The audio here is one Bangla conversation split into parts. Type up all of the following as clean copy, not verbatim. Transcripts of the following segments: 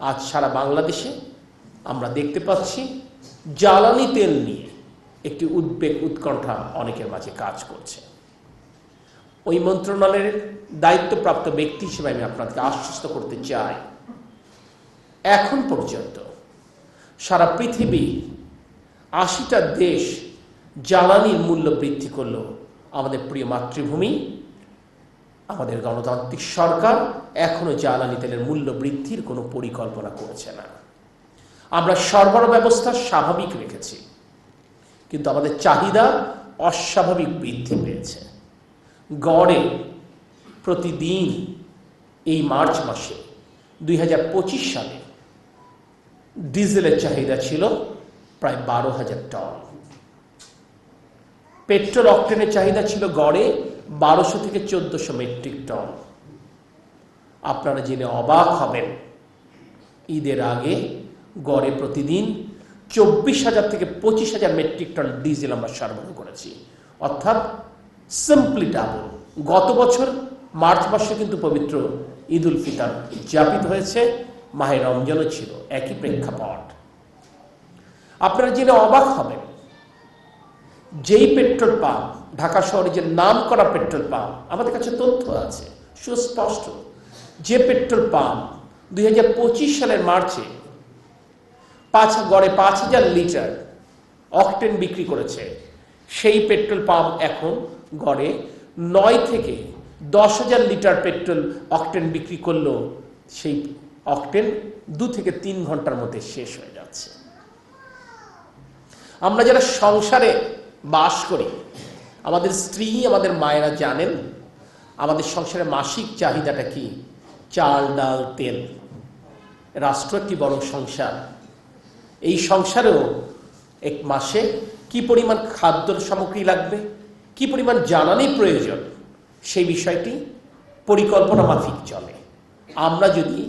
আজ সারা বাংলাদেশে আমরা দেখতে পাচ্ছি জ্বালানি তেল নিয়ে একটি উদ্বেগ উৎকণ্ঠা অনেকের মাঝে কাজ করছে। ওই মন্ত্রণালয়ের দায়িত্বপ্রাপ্ত ব্যক্তি হিসেবে আমি আপনাদেরকে আশ্বস্ত করতে চাই, এখন পর্যন্ত সারা পৃথিবী ৮০টা দেশ জ্বালানির মূল্য বৃদ্ধি করলো, আমাদের প্রিয় মাতৃভূমি আমাদের গণতান্ত্রিক সরকার এখনো জ্বালানি তেলের মূল্য বৃদ্ধির কোনো পরিকল্পনা করছে না। আমরা সরবরাহ ব্যবস্থা স্বাভাবিক রেখেছি, কিন্তু আমাদের চাহিদা অস্বাভাবিক বৃদ্ধি পেয়েছে। গড়ে প্রতিদিন এই মার্চ মাসে ২০২৫ সালে ডিজেলের চাহিদা ছিল প্রায় ১২,০০০ টন, পেট্রোল অকটেনের চাহিদা ছিল গড়ে ১২০০ থেকে ১৪০০ মেট্রিক টন। আপনারা জেনে অবাক হবেন, ঈদের আগে গড়ে প্রতিদিন ২৪,০০০ থেকে ২৫,০০০ মেট্রিক টন ডিজেল আমরা সরবরাহ করেছি, অর্থাৎ সিম্পলি ডাবল। গত বছর মার্চ মাসে কিন্তু পবিত্র ঈদ উল ফিতর উদযাপিত হয়েছে, মাহে রমজানও ছিল, একই প্রেক্ষাপট। আপনারা জেনে অবাক হবেন, যেই পেট্রোল পাম্প ঢাকা শহরে যে নাম করা পেট্রোল পাম্প, আমাদের কাছে তথ্য আছে সুস্পষ্ট, যে পেট্রোল পাম্প ২০২৫ সালের মার্চে গড়ে ৫,০০০ লিটার অকটেন বিক্রি করেছে, সেই পেট্রোল পাম্প এখন গড়ে ৯ থেকে ১০,০০০ লিটার পেট্রোল অকটেন বিক্রি করলেও সেই অকটেন ২ থেকে ৩ ঘন্টার মধ্যে শেষ হয়ে যাচ্ছে। আমরা যারা সংসারে বাস করি, আমাদের স্ত্রী, আমাদের মায়েরা জানেন আমাদের সংসারের মাসিক চাহিদাটা কি। চাল, ডাল, তেল। রাষ্ট্র একটি বড় সংসার, এই সংসারেও এক মাসে কি পরিমাণ খাদ্য সামগ্রী লাগবে, কি পরিমাণ জ্বালানি প্রয়োজন, সেই বিষয়টি পরিকল্পনা মাফিক চলে। আমরা যদি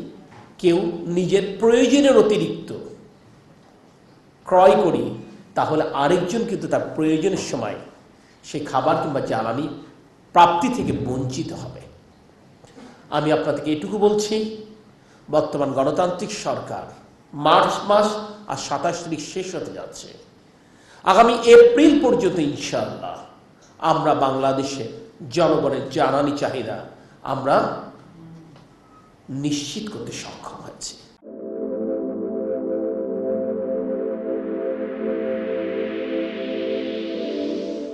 কেউ নিজের প্রয়োজনের অতিরিক্ত ক্রয় করি, তাহলে আরেকজন কিন্তু তার প্রয়োজনের সময় সেই খাবার কিংবা জ্বালানি প্রাপ্তি থেকে বঞ্চিত হবে। আমি আপনাদেরকে এটুকু বলছি, বর্তমান গণতান্ত্রিক সরকার মার্চ মাস আর ২৭ তারিখ শেষ হতে যাচ্ছে, আগামী এপ্রিল পর্যন্ত ইনশাআল্লাহ আমরা বাংলাদেশের জনগণের জ্বালানি চাহিদা আমরা নিশ্চিত করতে সক্ষম।